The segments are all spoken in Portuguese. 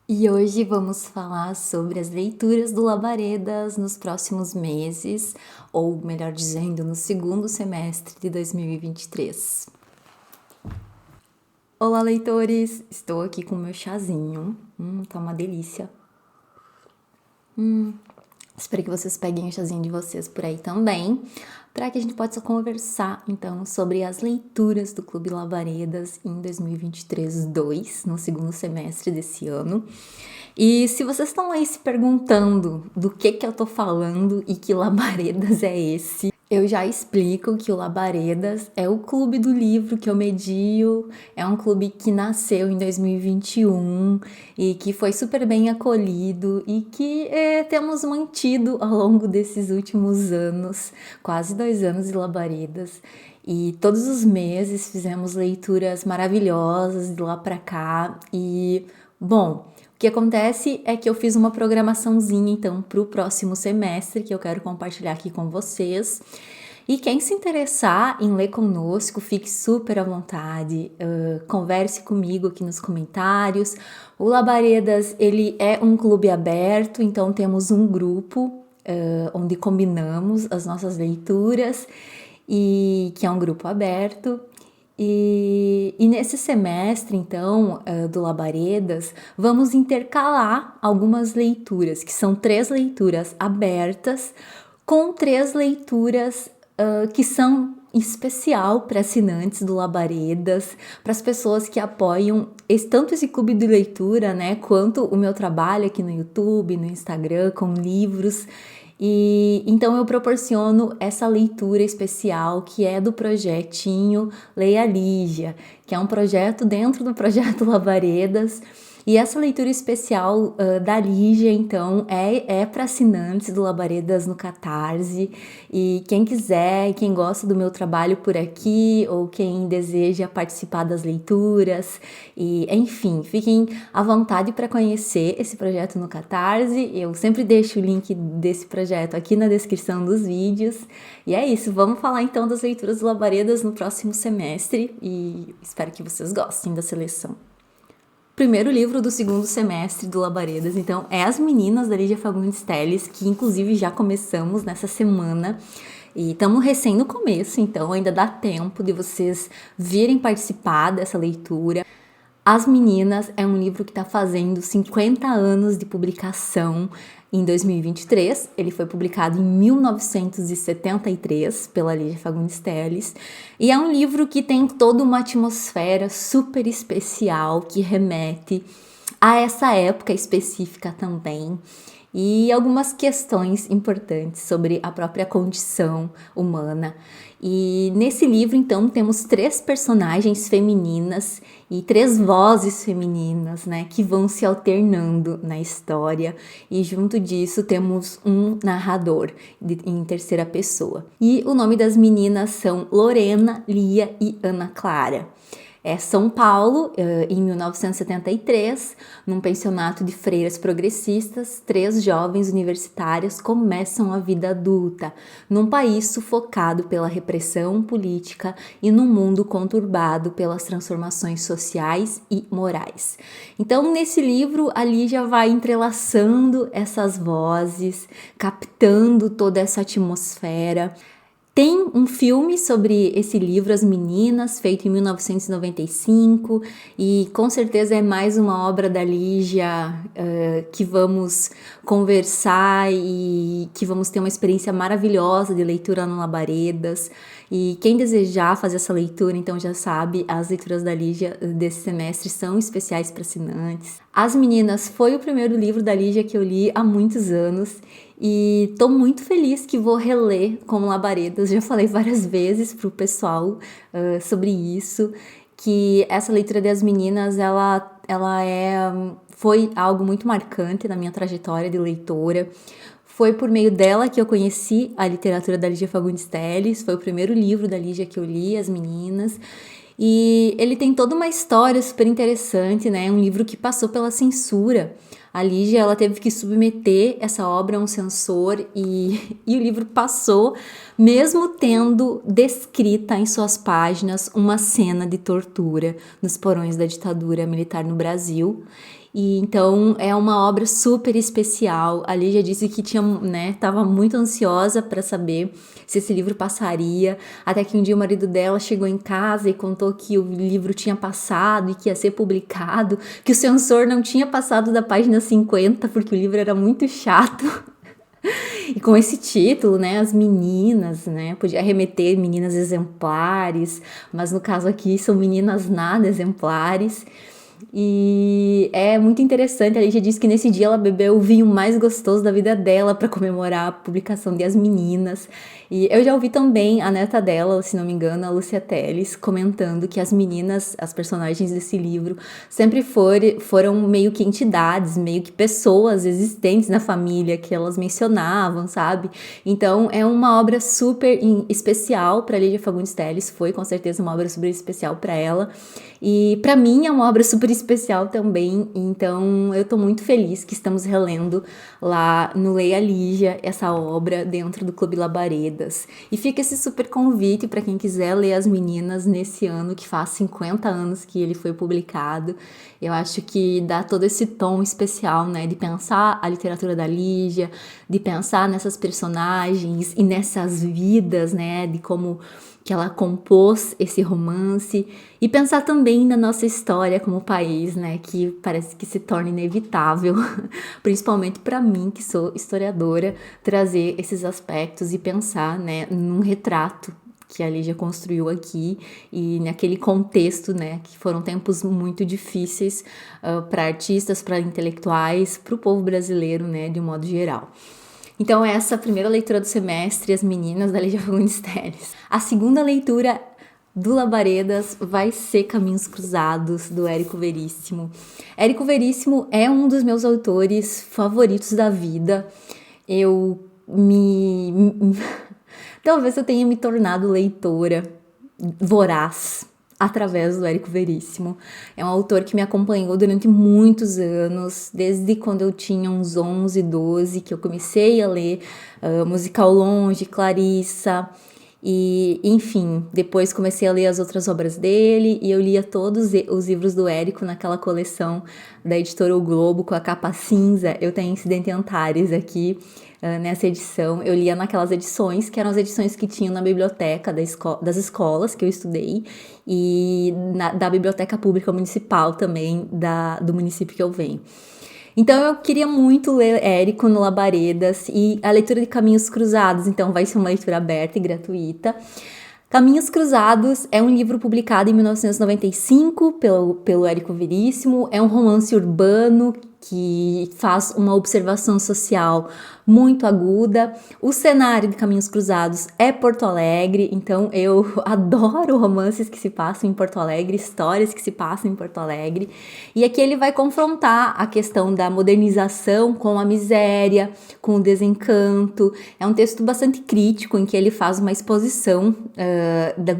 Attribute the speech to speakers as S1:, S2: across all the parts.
S1: E hoje vamos falar sobre as leituras do Labaredas nos próximos meses, ou melhor dizendo, no segundo semestre de 2023. Olá, leitores! Estou aqui com o meu chazinho. Tá uma delícia. Espero que vocês peguem o chazinho de vocês por aí também, para que a gente possa conversar, então, sobre as leituras do Clube Labaredas em 2023-2, no segundo semestre desse ano. E se vocês estão aí se perguntando do que eu tô falando e que Labaredas é esse, eu já explico que o Labaredas é o clube do livro que eu medio, é um clube que nasceu em 2021 e que foi super bem acolhido e que temos mantido ao longo desses últimos anos, quase 2 anos de Labaredas. E todos os meses fizemos leituras maravilhosas de lá para cá e, bom, o que acontece é que eu fiz uma programaçãozinha, então, para o próximo semestre, que eu quero compartilhar aqui com vocês. E quem se interessar em ler conosco, fique super à vontade, converse comigo aqui nos comentários. O Labaredas, ele é um clube aberto, então temos um grupo onde combinamos as nossas leituras, e que é um grupo aberto. E nesse semestre, então, do Labaredas, vamos intercalar algumas leituras, que são 3 leituras abertas, com 3 leituras que são especial para assinantes do Labaredas, para as pessoas que apoiam tanto esse clube de leitura, né, quanto o meu trabalho aqui no YouTube, no Instagram, com livros. E então eu proporciono essa leitura especial que é do projetinho Leia Lígia, que é um projeto dentro do projeto Labaredas. E essa leitura especial da Lígia, então, é para assinantes do Labaredas no Catarse. E quem quiser, quem gosta do meu trabalho por aqui, ou quem deseja participar das leituras, e enfim, fiquem à vontade para conhecer esse projeto no Catarse. Eu sempre deixo o link desse projeto aqui na descrição dos vídeos. E é isso, vamos falar então das leituras do Labaredas no próximo semestre, e espero que vocês gostem da seleção. Primeiro livro do segundo semestre do Labaredas, então, é As Meninas, da Lígia Fagundes Telles, que inclusive já começamos nessa semana. E estamos recém no começo, então ainda dá tempo de vocês virem participar dessa leitura. As Meninas é um livro que está fazendo 50 anos de publicação em 2023. Ele foi publicado em 1973 pela Lígia Fagundes Telles. E é um livro que tem toda uma atmosfera super especial que remete a essa época específica também. E algumas questões importantes sobre a própria condição humana. E nesse livro, então, temos 3 personagens femininas e 3 vozes femininas, né, que vão se alternando na história. E junto disso temos um narrador em terceira pessoa. E o nome das meninas são Lorena, Lia e Ana Clara. É São Paulo, em 1973, num pensionato de freiras progressistas, 3 jovens universitárias começam a vida adulta, num país sufocado pela repressão política e num mundo conturbado pelas transformações sociais e morais. Então, nesse livro, a Lígia vai entrelaçando essas vozes, captando toda essa atmosfera. Tem um filme sobre esse livro, As Meninas, feito em 1995, e com certeza é mais uma obra da Lígia que vamos conversar e que vamos ter uma experiência maravilhosa de leitura no Labaredas. E quem desejar fazer essa leitura, então já sabe, as leituras da Lígia desse semestre são especiais para assinantes. As Meninas foi o primeiro livro da Lígia que eu li há muitos anos e tô muito feliz que vou reler como Labaredas. Já falei várias vezes pro pessoal sobre isso, que essa leitura das Meninas, foi algo muito marcante na minha trajetória de leitora. Foi por meio dela que eu conheci a literatura da Lígia Fagundes Telles, foi o primeiro livro da Lígia que eu li, As Meninas. E ele tem toda uma história super interessante, né? Um livro que passou pela censura. A Lígia, ela teve que submeter essa obra a um censor e o livro passou, mesmo tendo descrita em suas páginas uma cena de tortura nos porões da ditadura militar no Brasil. E então é uma obra super especial. A Lígia disse que estava muito ansiosa para saber se esse livro passaria, até que um dia o marido dela chegou em casa e contou que o livro tinha passado e que ia ser publicado, que o censor não tinha passado da página 50 porque o livro era muito chato. E com esse título, né, as meninas, né, podia remeter meninas exemplares, mas no caso aqui são meninas nada exemplares. E é muito interessante, a Lígia disse que nesse dia ela bebeu o vinho mais gostoso da vida dela para comemorar a publicação de As Meninas. E eu já ouvi também a neta dela, se não me engano, a Lúcia Teles, comentando que as meninas, as personagens desse livro, sempre foram meio que entidades, meio que pessoas existentes na família que elas mencionavam, sabe? Então é uma obra super especial para Lígia Fagundes Telles, foi com certeza uma obra super especial para ela. E para mim é uma obra super especial também, então eu tô muito feliz que estamos relendo lá no Leia Lígia essa obra dentro do Clube Labaredas. E fica esse super convite para quem quiser ler As Meninas nesse ano que faz 50 anos que ele foi publicado. Eu acho que dá todo esse tom especial, né, de pensar a literatura da Lígia, de pensar nessas personagens e nessas vidas, né, de como que ela compôs esse romance, e pensar também na nossa história como país, né, que parece que se torna inevitável, principalmente para mim, que sou historiadora, trazer esses aspectos e pensar, né, num retrato que a Lígia construiu aqui e naquele contexto, né, que foram tempos muito difíceis para artistas, para intelectuais, para o povo brasileiro, né, de um modo geral. Então essa é a primeira leitura do semestre, As Meninas, da Lígia Fagundes Telles. A segunda leitura do Labaredas vai ser Caminhos Cruzados, do Érico Veríssimo. Érico Veríssimo é um dos meus autores favoritos da vida. Talvez eu tenha me tornado leitora voraz através do Érico Veríssimo. É um autor que me acompanhou durante muitos anos, desde quando eu tinha uns 11, 12, que eu comecei a ler Musical Longe, Clarissa, e enfim, depois comecei a ler as outras obras dele, e eu lia todos os livros do Érico naquela coleção da editora O Globo, com a capa cinza. Eu tenho Incidente Antares aqui, nessa edição. Eu lia naquelas edições, que eram as edições que tinham na biblioteca das escolas que eu estudei, e da biblioteca pública municipal também, do município que eu venho. Então eu queria muito ler Érico no Labaredas, e a leitura de Caminhos Cruzados, então vai ser uma leitura aberta e gratuita. Caminhos Cruzados é um livro publicado em 1995 pelo Érico Veríssimo, é um romance urbano que faz uma observação social muito aguda. O cenário de Caminhos Cruzados é Porto Alegre, então eu adoro romances que se passam em Porto Alegre, histórias que se passam em Porto Alegre. E aqui ele vai confrontar a questão da modernização com a miséria, com o desencanto. É um texto bastante crítico, em que ele faz uma exposição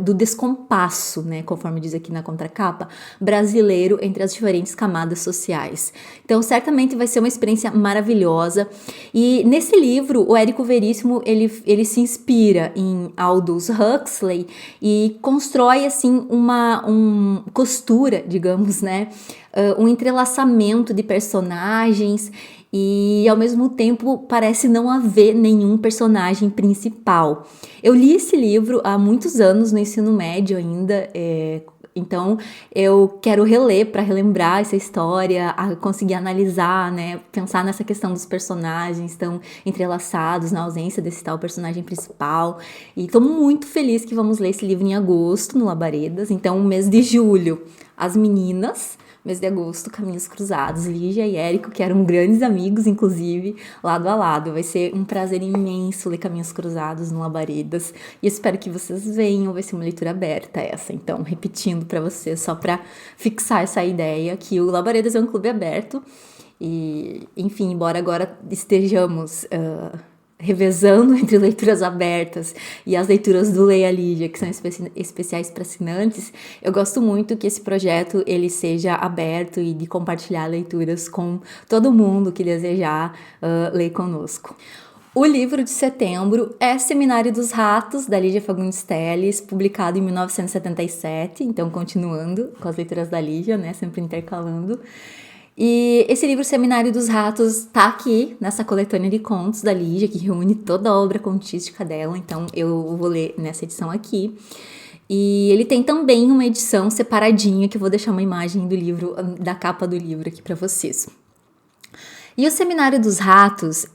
S1: do descompasso, né, conforme diz aqui na contracapa, brasileiro entre as diferentes camadas sociais. Então, certamente vai ser uma experiência maravilhosa. E nesse livro, o Érico Veríssimo, ele se inspira em Aldous Huxley e constrói, assim, uma costura, digamos, né? Um entrelaçamento de personagens, e ao mesmo tempo parece não haver nenhum personagem principal. Eu li esse livro há muitos anos, no ensino médio ainda, então eu quero reler para relembrar essa história, conseguir analisar, né, pensar nessa questão dos personagens tão entrelaçados na ausência desse tal personagem principal. E estou muito feliz que vamos ler esse livro em agosto no Labaredas. Então, o mês de julho, As Meninas. Mês de agosto, Caminhos Cruzados, Lígia e Érico, que eram grandes amigos, inclusive, lado a lado. Vai ser um prazer imenso ler Caminhos Cruzados no Labaredas, e espero que vocês venham. Vai ser uma leitura aberta essa. Então, repetindo para vocês, só para fixar essa ideia, que o Labaredas é um clube aberto, e, enfim, embora agora estejamos revezando entre leituras abertas e as leituras do Leia Lígia, que são especiais para assinantes, eu gosto muito que esse projeto ele seja aberto e de compartilhar leituras com todo mundo que desejar ler conosco. O livro de setembro é Seminário dos Ratos, da Lígia Fagundes Telles, publicado em 1977, então continuando com as leituras da Lígia, né, sempre intercalando. E esse livro Seminário dos Ratos tá aqui nessa coletânea de contos da Lígia, que reúne toda a obra contística dela, então eu vou ler nessa edição aqui. E ele tem também uma edição separadinha, que eu vou deixar uma imagem do livro, da capa do livro aqui para vocês. E o Seminário dos Ratos,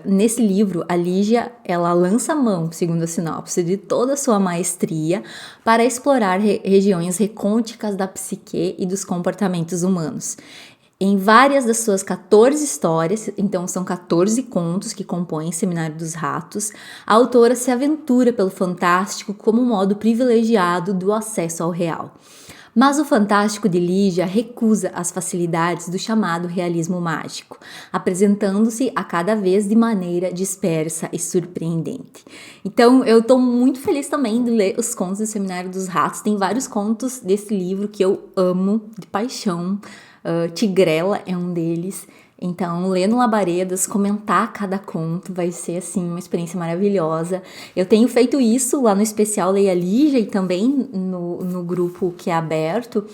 S1: nesse livro, a Lígia, ela lança mão, segundo a sinopse, de toda a sua maestria para explorar regiões recônditas da psique e dos comportamentos humanos. Em várias das suas 14 histórias, então são 14 contos que compõem Seminário dos Ratos, a autora se aventura pelo fantástico como um modo privilegiado do acesso ao real. Mas o fantástico de Lígia recusa as facilidades do chamado realismo mágico, apresentando-se a cada vez de maneira dispersa e surpreendente. Então, eu estou muito feliz também de ler os contos do Seminário dos Ratos. Tem vários contos desse livro que eu amo de paixão. Tigrela é um deles. Então, ler no Labaredas, comentar cada conto vai ser, assim, uma experiência maravilhosa. Eu tenho feito isso lá no especial Leia Lígia e também no grupo que é aberto,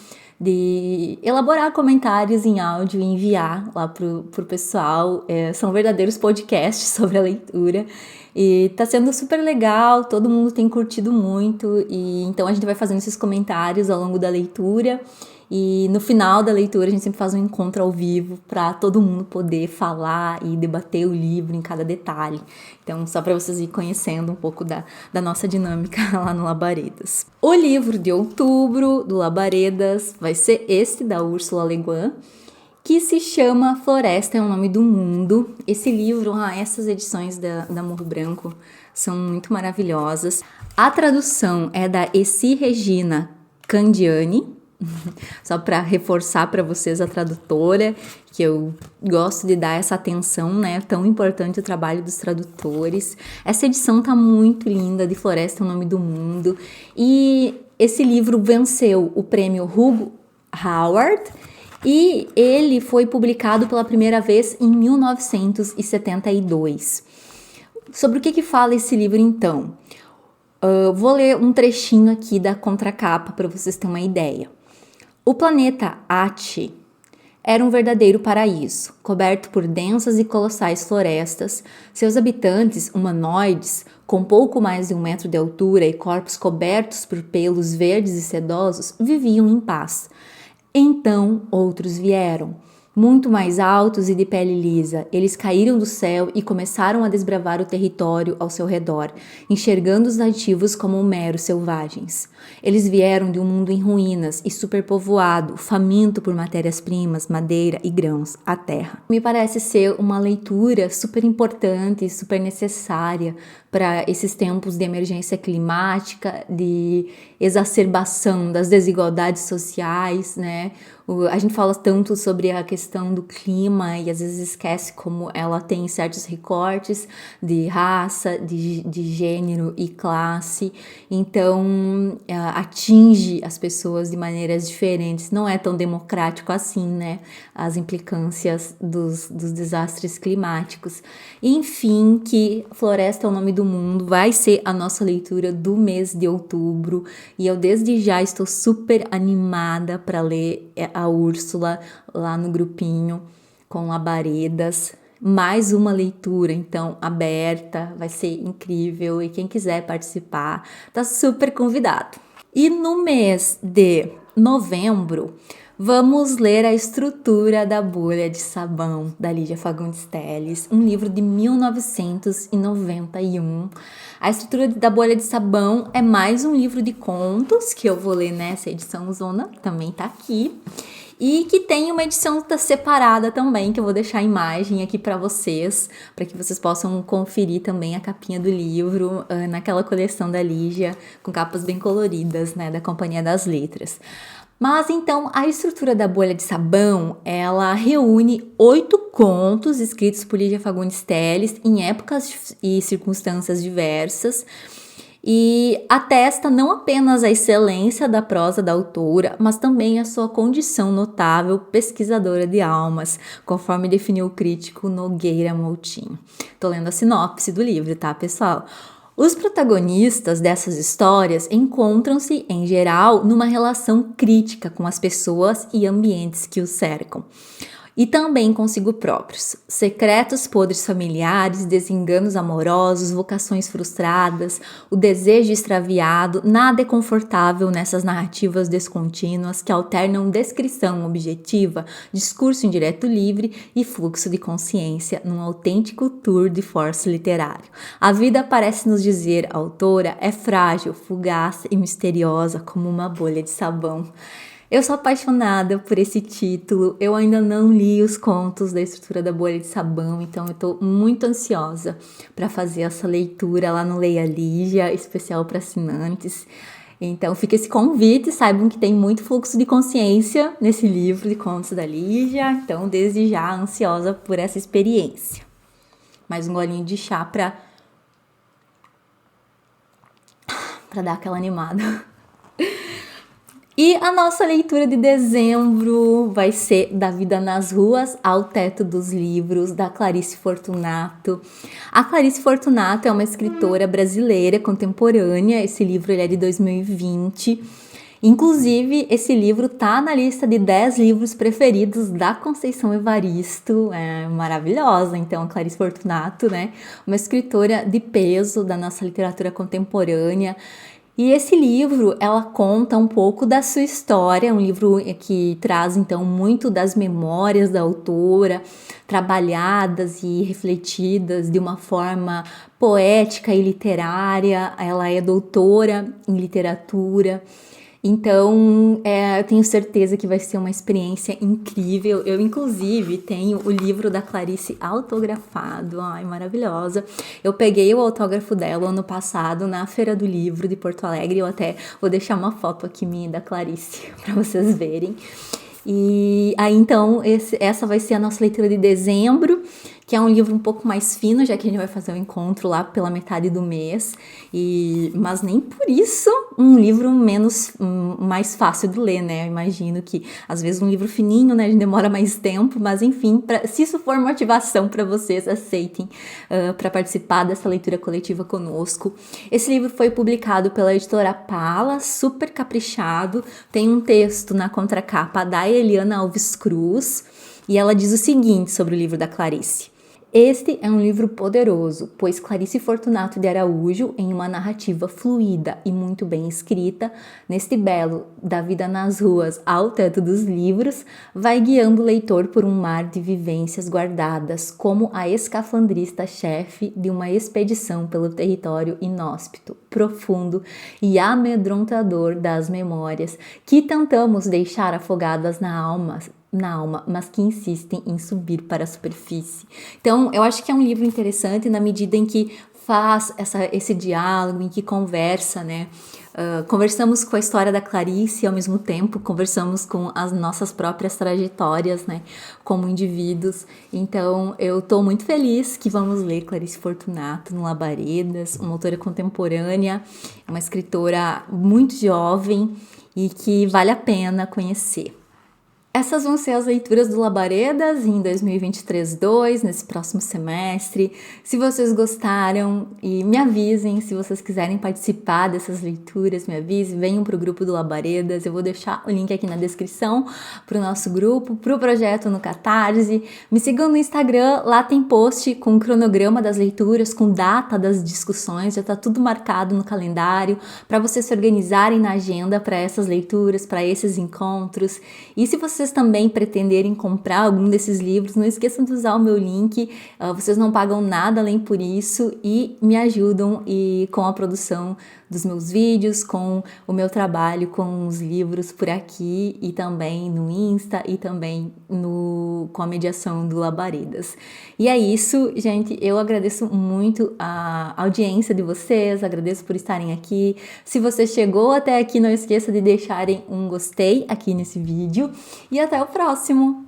S1: de elaborar comentários em áudio e enviar lá pro pessoal. São verdadeiros podcasts sobre a leitura. E tá sendo super legal, todo mundo tem curtido muito. E então a gente vai fazendo esses comentários ao longo da leitura. E no final da leitura a gente sempre faz um encontro ao vivo para todo mundo poder falar e debater o livro em cada detalhe. Então, só para vocês irem conhecendo um pouco da nossa dinâmica lá no Labaredas. O livro de outubro do Labaredas vai ser esse da Ursula Le Guin, que se chama Floresta é o Nome do Mundo. Esse livro, essas edições da Morro Branco são muito maravilhosas. A tradução é da Essi Regina Candiani, só para reforçar para vocês a tradutora, que eu gosto de dar essa atenção, né? Tão importante o trabalho dos tradutores. Essa edição tá muito linda, de Floresta é o Nome do Mundo. E esse livro venceu o prêmio Hugo Howard e ele foi publicado pela primeira vez em 1972. Sobre o que fala esse livro, então? Vou ler um trechinho aqui da contracapa para vocês terem uma ideia. O planeta Ati era um verdadeiro paraíso, coberto por densas e colossais florestas. Seus habitantes, humanoides, com pouco mais de 1 metro de altura e corpos cobertos por pelos verdes e sedosos, viviam em paz. Então outros vieram, muito mais altos e de pele lisa. Eles caíram do céu e começaram a desbravar o território ao seu redor, enxergando os nativos como meros selvagens. Eles vieram de um mundo em ruínas e superpovoado, faminto por matérias-primas, madeira e grãos, a terra. Me parece ser uma leitura super importante e super necessária para esses tempos de emergência climática, de exacerbação das desigualdades sociais, né? A gente fala tanto sobre a questão do clima e às vezes esquece como ela tem certos recortes de raça, de gênero e classe. Então, atinge as pessoas de maneiras diferentes. Não é tão democrático assim, né? As implicâncias dos desastres climáticos. Enfim, que Floresta é o Nome do Mundo vai ser a nossa leitura do mês de outubro. E eu desde já estou super animada para ler a Úrsula lá no grupinho com Labaredas. Mais uma leitura, então, aberta, vai ser incrível. E quem quiser participar, tá super convidado. E no mês de novembro, vamos ler A Estrutura da Bolha de Sabão, da Lígia Fagundes Telles, um livro de 1991. A Estrutura da Bolha de Sabão é mais um livro de contos que eu vou ler nessa edição zona, que também tá aqui. E que tem uma edição separada também, que eu vou deixar a imagem aqui para que vocês possam conferir também a capinha do livro naquela coleção da Lígia, com capas bem coloridas, né, da Companhia das Letras. Mas então, a Estrutura da Bolha de Sabão, ela reúne 8 contos escritos por Lígia Fagundes Telles em épocas e circunstâncias diversas, e atesta não apenas a excelência da prosa da autora, mas também a sua condição notável pesquisadora de almas, conforme definiu o crítico Nogueira Moutinho. Tô lendo a sinopse do livro, tá, pessoal? Os protagonistas dessas histórias encontram-se, em geral, numa relação crítica com as pessoas e ambientes que os cercam. E também consigo próprios. Secretos podres familiares, desenganos amorosos, vocações frustradas, o desejo extraviado, nada é confortável nessas narrativas descontínuas que alternam descrição objetiva, discurso indireto livre e fluxo de consciência num autêntico tour de force literário. A vida parece nos dizer, a autora, é frágil, fugaz e misteriosa como uma bolha de sabão. Eu sou apaixonada por esse título, eu ainda não li os contos da Estrutura da Bolha de Sabão, então eu tô muito ansiosa para fazer essa leitura lá no Leia Lígia, especial para assinantes. Então fica esse convite, saibam que tem muito fluxo de consciência nesse livro de contos da Lígia, então desde já ansiosa por essa experiência. Mais um golinho de chá para dar aquela animada. E a nossa leitura de dezembro vai ser Da Vida nas Ruas ao Teto dos Livros, da Clarice Fortunato. A Clarice Fortunato é uma escritora brasileira contemporânea, esse livro ele é de 2020. Inclusive, esse livro tá na lista de 10 livros preferidos da Conceição Evaristo, é maravilhosa. Então, a Clarice Fortunato, né, uma escritora de peso da nossa literatura contemporânea. E esse livro, ela conta um pouco da sua história, um livro que traz, então, muito das memórias da autora, trabalhadas e refletidas de uma forma poética e literária. Ela é doutora em literatura. Então, eu tenho certeza que vai ser uma experiência incrível. Eu, inclusive, tenho o livro da Clarice autografado. Ai, maravilhosa. Eu peguei o autógrafo dela ano passado na Feira do Livro de Porto Alegre. Eu até vou deixar uma foto aqui minha da Clarice para vocês verem. E aí, então, essa vai ser a nossa leitura de dezembro, que é um livro um pouco mais fino, já que a gente vai fazer um encontro lá pela metade do mês, mas nem por isso um livro mais fácil de ler, né? Eu imagino que, às vezes, um livro fininho, né, a gente demora mais tempo, mas enfim, se isso for motivação para vocês, aceitem para participar dessa leitura coletiva conosco. Esse livro foi publicado pela editora Pala, super caprichado, tem um texto na contracapa da Eliana Alves Cruz, e ela diz o seguinte sobre o livro da Clarice. Este é um livro poderoso, pois Clarice Fortunato de Araújo, em uma narrativa fluida e muito bem escrita, neste belo Da Vida nas Ruas ao Teto dos Livros, vai guiando o leitor por um mar de vivências guardadas, como a escafandrista-chefe de uma expedição pelo território inóspito, profundo e amedrontador das memórias que tentamos deixar afogadas na alma, mas que insistem em subir para a superfície. Então, eu acho que é um livro interessante na medida em que faz esse diálogo, em que conversa, né? Conversamos com a história da Clarice e, ao mesmo tempo, conversamos com as nossas próprias trajetórias, né? Como indivíduos. Então, eu estou muito feliz que vamos ler Clarice Fortunato no Labaredas, uma autora contemporânea, uma escritora muito jovem e que vale a pena conhecer. Essas vão ser as leituras do Labaredas em 2023-2, nesse próximo semestre. Se vocês gostaram, e me avisem, se vocês quiserem participar dessas leituras, me avisem, venham para o grupo do Labaredas. Eu vou deixar o link aqui na descrição para o nosso grupo, para o projeto no Catarse. Me sigam no Instagram, lá tem post com o cronograma das leituras, com data das discussões, já está tudo marcado no calendário, para vocês se organizarem na agenda para essas leituras, para esses encontros. E se vocês também pretenderem comprar algum desses livros, não esqueçam de usar o meu link, vocês não pagam nada além por isso e me ajudam com a produção dos meus vídeos, com o meu trabalho com os livros por aqui e também no Insta e também com a mediação do Labaredas. E é isso, gente, eu agradeço muito a audiência de vocês, agradeço por estarem aqui. Se você chegou até aqui, não esqueça de deixarem um gostei aqui nesse vídeo e até o próximo!